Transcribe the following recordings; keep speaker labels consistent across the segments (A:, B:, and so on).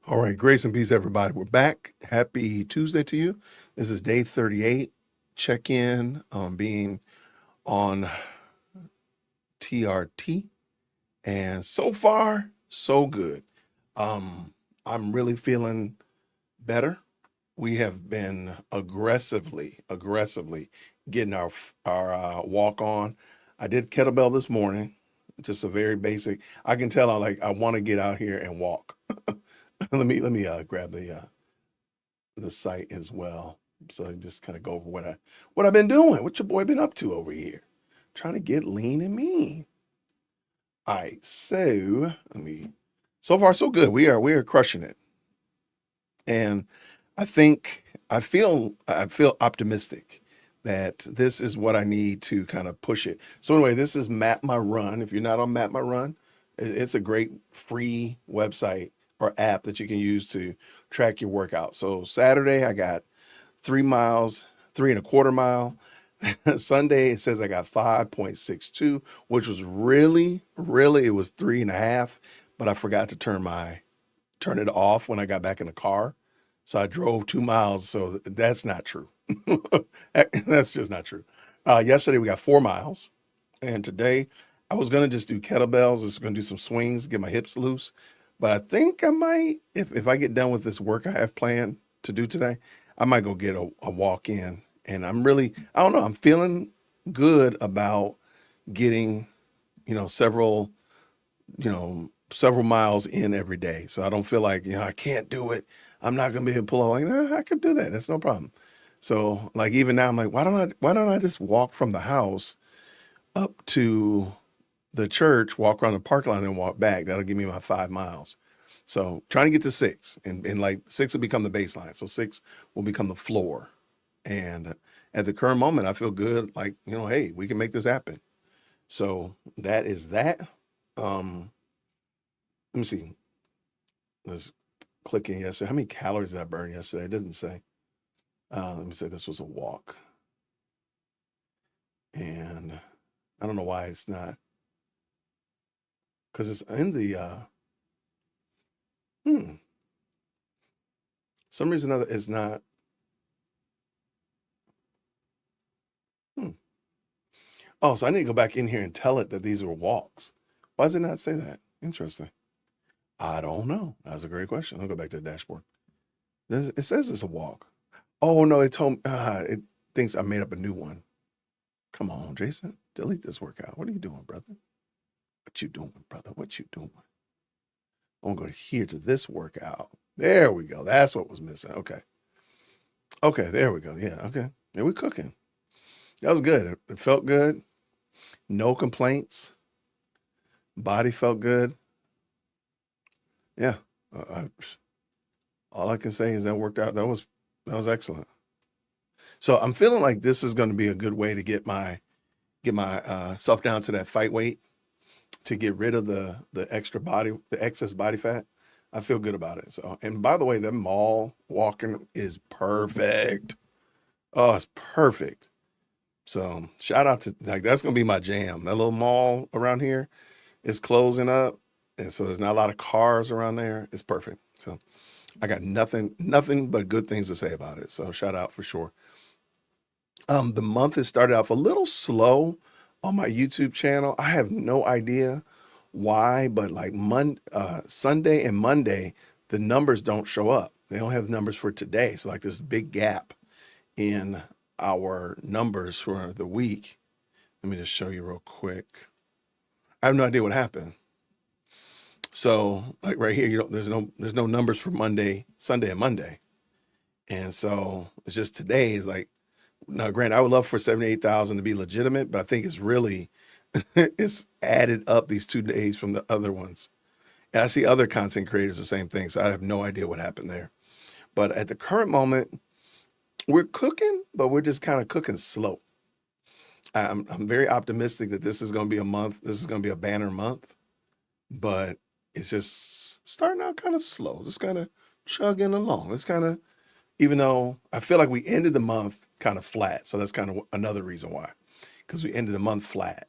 A: All right, grace and peace, everybody. We're back. Happy Tuesday to you. This is day 38. Check in on being on TRT, and so far, so good. I'm really feeling better. We have been aggressively getting our walk on. I did kettlebell this morning, just a very basic. I can tell I want to get out here and walk. let me grab the site as well. So just kind of go over what I've been doing. What your boy been up to over here? Trying to get lean and mean. All right, so so far so good. We are crushing it. And I feel optimistic that this is what I need to kind of push it. So anyway, this is Map My Run. If you're not on Map My Run, it's a great free website or app that you can use to track your workout. So Saturday I got 3 miles, 3.25 mile. Sunday it says I got 5.62, which was really it was 3.5, but I forgot to turn it off when I got back in the car. So I drove 2 miles. So that's not true. That's just not true. Yesterday we got 4 miles, and today I was gonna just do kettlebells. Just gonna do some swings, get my hips loose. But I think I might, if I get done with this work I have planned to do today, I might go get a walk in. And I don't know, I'm feeling good about getting, several several miles in every day. So I don't feel like, I can't do it. I'm not gonna be able to pull out. Like, nah, I could do that. That's no problem. So like even now I'm like, why don't I just walk from the house up to the church, walk around the parking lot and then walk back? That'll give me my 5 miles. So trying to get to six, and like six will become the baseline. So six will become the floor. And at the current moment, I feel good. Like, hey, we can make this happen. So that is that. Um, Let me see. Let's click in yesterday. How many calories did I burn yesterday? It doesn't say. Let me say this was a walk. And I don't know why it's not. Because it's in the hmm. Some reason or other it's not. Hmm. Oh, so I need to go back in here and tell it that these were walks. Why does it not say that? Interesting. I don't know. That's a great question. I'll go back to the dashboard. It says it's a walk. Oh no, it thinks I made up a new one. Come on, Jason. Delete this workout. What are you doing, brother? What you doing, brother? What you doing? I'm gonna go here to this workout. There we go. That's what was missing. Okay. Okay, there we go. Yeah, okay. Yeah, we're cooking. That was good. It felt good. No complaints. Body felt good. Yeah. All I can say is that worked out. That was excellent. So I'm feeling like this is going to be a good way to get my self down to that fight weight, to get rid of the excess body fat. I feel good about it. So, and by the way, the mall walking is perfect. Oh, it's perfect. So shout out to, like, that's gonna be my jam. That little mall around here is closing up, and so there's not a lot of cars around there. It's perfect. So I got nothing but good things to say about it. So shout out for sure. The month has started off a little slow on my YouTube channel. I have no idea why, but like Sunday and Monday, the numbers don't show up. They don't have numbers for today. So like this big gap in our numbers for the week. Let me just show you real quick. I have no idea what happened. So like right here, there's no numbers for Monday, Sunday, and Monday. And so it's just today is like, now granted, I would love for 78,000 to be legitimate, but I think it's really it's added up these 2 days from the other ones. And I see other content creators the same thing. So I have no idea what happened there. But at the current moment, we're cooking, but we're just kind of cooking slow. I'm very optimistic that this is going to be a month. This is going to be a banner month, but it's just starting out kind of slow. Just kind of chugging along. It's kind of, even though I feel like we ended the month kind of flat. So that's kind of another reason why, because we ended the month flat.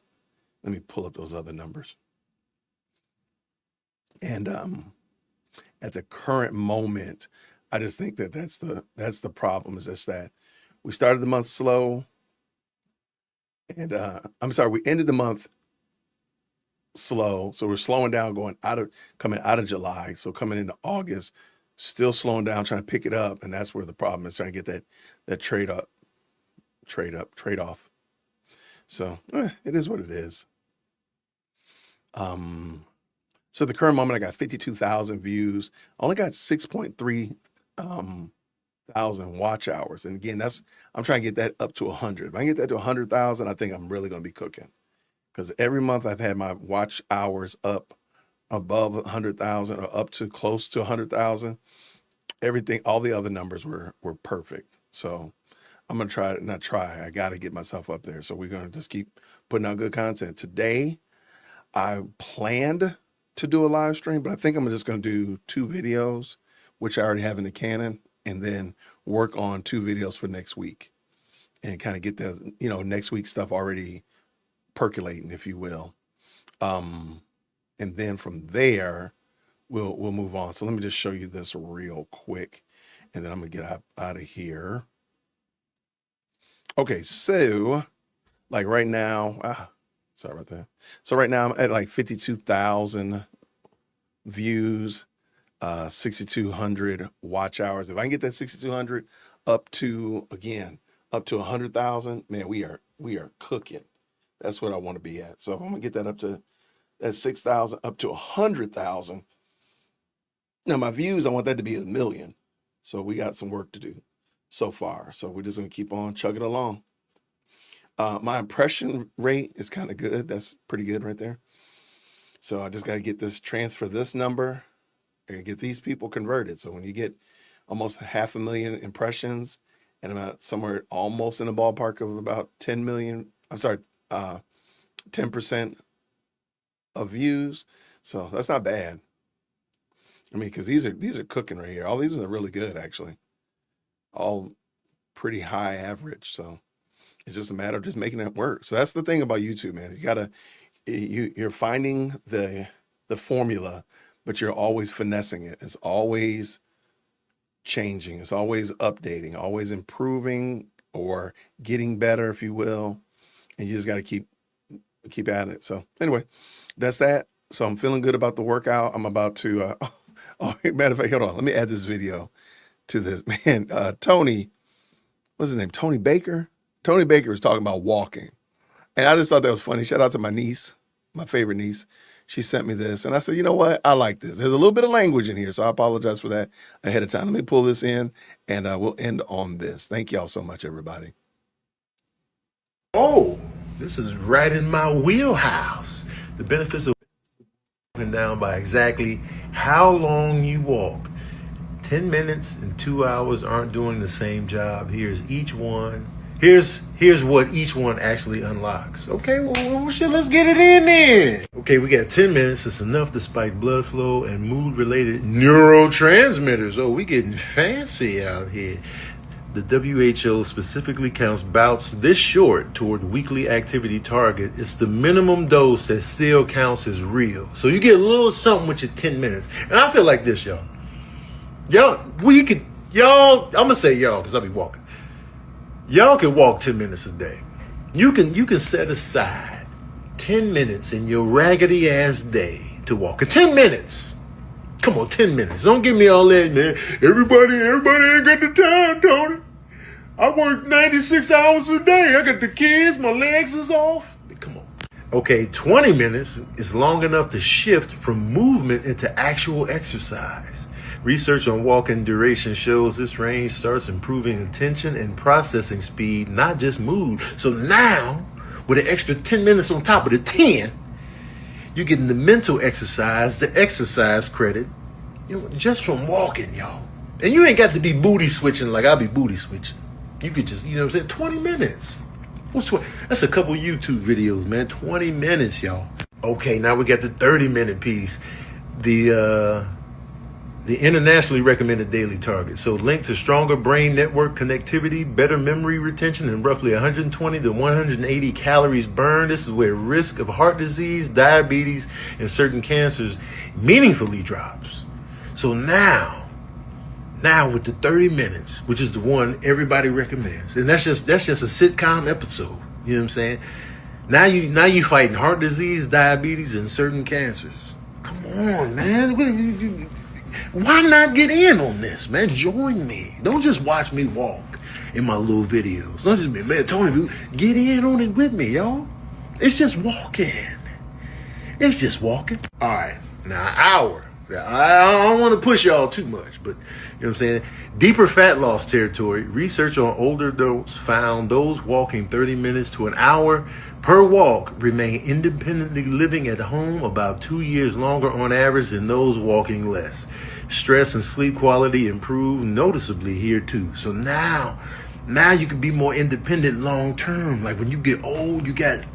A: Let me pull up those other numbers. And at the current moment. I just think that that's the problem, is just that we started the month slow, and I'm sorry, we ended the month slow. So we're slowing down coming out of July. So coming into August, still slowing down, trying to pick it up. And that's where the problem is, trying to get that trade off. So it is what it is. So the current moment, I got 52,000 views. I only got 6.3 thousand watch hours. And again, I'm trying to get that up to 100. If I can get that to 100,000, I think I'm really going to be cooking. Because every month I've had my watch hours up above 100,000 or up to close to 100,000. Everything, all the other numbers were perfect. So I'm going to I got to get myself up there. So we're going to just keep putting out good content. Today, I planned to do a live stream, but I think I'm just going to do 2 videos, which I already have in the Canon, and then work on 2 videos for next week and kind of get the, next week's stuff already percolating, if you will. And then from there, we'll move on. So let me just show you this real quick, and then I'm gonna get out of here. Okay, so like right now, sorry about that. So right now I'm at like 52,000 views, 6,200 watch hours. If I can get that 6,200 up to 100,000, man, we are cooking. That's what I want to be at. So if I'm gonna get that up to that 6,000 up to 100,000. Now my views, I want that to be 1 million. So we got some work to do so far. So we're just gonna keep on chugging along. My impression rate is kind of good. That's pretty good right there. So I just got to get transfer this number and get these people converted. So when you get almost 500,000 impressions, and I'm at somewhere almost in the ballpark of about 10 million, 10% of views. So that's not bad. I mean, because these are cooking right here. All these are really good, actually. All pretty high average. So it's just a matter of just making it work. So that's the thing about YouTube, man. You're finding the formula, but you're always finessing it. It's always changing. It's always updating, always improving or getting better, if you will. And you just got to keep at it. So anyway, that's that. So I'm feeling good about the workout. I'm about to, matter of fact, hold on. Let me add this video to this, man. Tony, what's his name? Tony Baker. Tony Baker was talking about walking. And I just thought that was funny. Shout out to my niece, my favorite niece. She sent me this. And I said, you know what? I like this. There's a little bit of language in here. So I apologize for that ahead of time. Let me pull this in, and we'll end on this. Thank y'all so much, everybody.
B: Oh, this is right in my wheelhouse. The benefits of walking down by exactly how long you walk. 10 minutes and 2 hours aren't doing the same job. Here's each one. Here's what each one actually unlocks. Okay, well, shit, let's get it in then. Okay, we got 10 minutes. It's enough to spike blood flow and mood-related neurotransmitters. Oh, we getting fancy out here. The WHO specifically counts bouts this short toward weekly activity target. It's the minimum dose that still counts as real. So you get a little something with your 10 minutes. And I feel like this, y'all. I'm gonna say y'all because I'll be walking. Y'all can walk 10 minutes a day. You can set aside 10 minutes in your raggedy ass day to walk. 10 minutes. Come on, 10 minutes. Don't give me all that, man. Everybody ain't got the time, Tony. I work 96 hours a day. I got the kids. My legs is off. Come on. Okay, 20 minutes is long enough to shift from movement into actual exercise. Research on walking duration shows this range starts improving attention and processing speed, not just mood. So now, with an extra 10 minutes on top of the 10, you're getting the mental exercise, the exercise credit, just from walking, y'all. And you ain't got to be booty switching like I be booty switching. You could just, 20 minutes. What's 20? That's a couple YouTube videos, man. 20 minutes, y'all. Okay, now we got the 30-minute piece. The internationally recommended daily target. So linked to stronger brain network connectivity, better memory retention, and roughly 120 to 180 calories burned. This is where risk of heart disease, diabetes, and certain cancers meaningfully drops. So now with the 30 minutes, which is the one everybody recommends, and that's just a sitcom episode. You know what I'm saying? Now you fighting heart disease, diabetes, and certain cancers. Come on, man. Why not get in on this, man? Join me. Don't just watch me walk in my little videos. Don't just be, man, Tony, get in on it with me, y'all. It's just walking. It's just walking. All right, now an hour. I don't want to push y'all too much, but you know what I'm saying? Deeper fat loss territory. Research on older adults found those walking 30 minutes to an hour per walk remain independently living at home about 2 years longer on average than those walking less. Stress and sleep quality improve noticeably here too. So now you can be more independent long term. Like when you get old, you got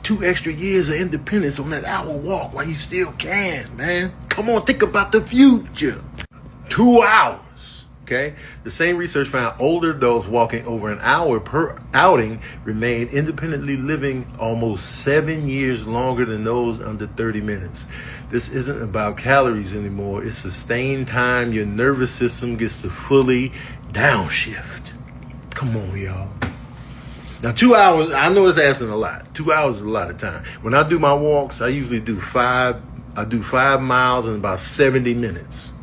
B: 2 extra years of independence on that hour walk while you still can, man. Come on, think about the future. 2 hours, okay? The same research found older adults walking over an hour per outing remained independently living almost 7 years longer than those under 30 minutes. This isn't about calories anymore. It's sustained time your nervous system gets to fully downshift. Come on, y'all. Now, 2 hours, I know it's asking a lot. 2 hours is a lot of time. When I do my walks, I usually do 5 miles in about 70 minutes.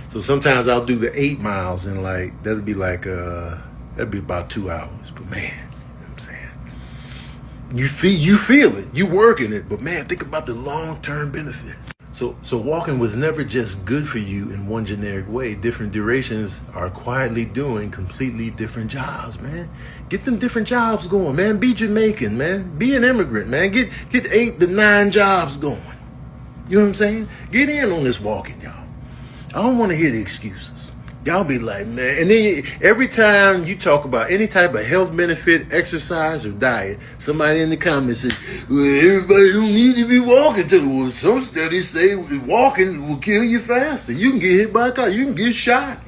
B: So sometimes I'll do the 8 miles in that'd be about 2 hours. But man, you know what I'm saying? You feel it, you working it, but man, think about the long-term benefit. So walking was never just good for you in one generic way. Different durations are quietly doing completely different jobs, man. Get them different jobs going, man. Be Jamaican, man. Be an immigrant, man. Get 8 to 9 jobs going. You know what I'm saying? Get in on this walking, y'all. I don't want to hear the excuses. Y'all be like, man. And then every time you talk about any type of health benefit, exercise, or diet, somebody in the comments says, well, everybody don't need to be walking to. Well, some studies say walking will kill you faster. You can get hit by a car. You can get shot.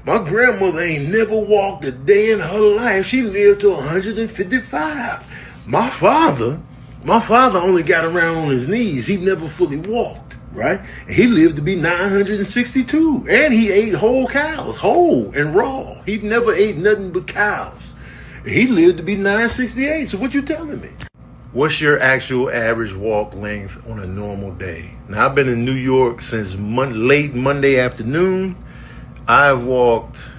B: My grandmother ain't never walked a day in her life. She lived to 155. My father only got around on his knees. He never fully walked. Right? And he lived to be 962. And he ate whole cows, whole and raw. He never ate nothing but cows. He lived to be 968. So what you telling me? What's your actual average walk length on a normal day? Now, I've been in New York since late Monday afternoon. I walked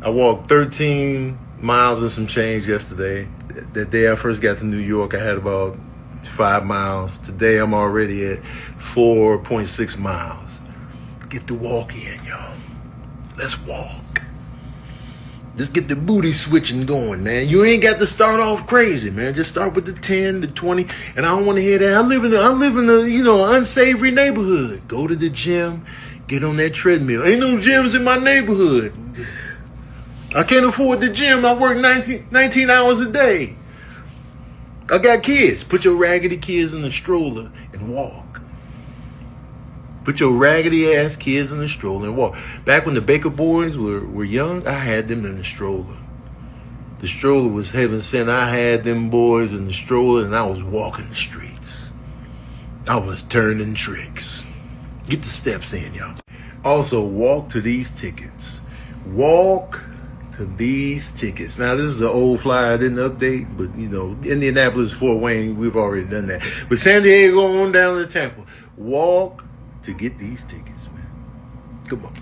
B: 13 miles and some change yesterday. That day I first got to New York, I had about 5 miles. Today I'm already at 4.6 miles. Get the walk in, y'all. Let's walk. Just get the booty switching going, man. You ain't got to start off crazy, man. Just start with the 10, the 20. And I don't want to hear that. I live in a unsavory neighborhood. Go to the gym, get on that treadmill. Ain't no gyms in my neighborhood. I can't afford the gym. I work 19 hours a day. I got kids. Put your raggedy kids in the stroller and walk. Put your raggedy ass kids in the stroller and walk. Back when the Baker boys were young, I had them in the stroller. The stroller was heaven sent. I had them boys in the stroller and I was walking the streets. I was turning tricks. Get the steps in, y'all. Also, walk to these tickets. Walk to these tickets. Now, this is an old flyer I didn't update, but Indianapolis, Fort Wayne, we've already done that. But San Diego on down to Tampa. Walk to get these tickets, man. Come on.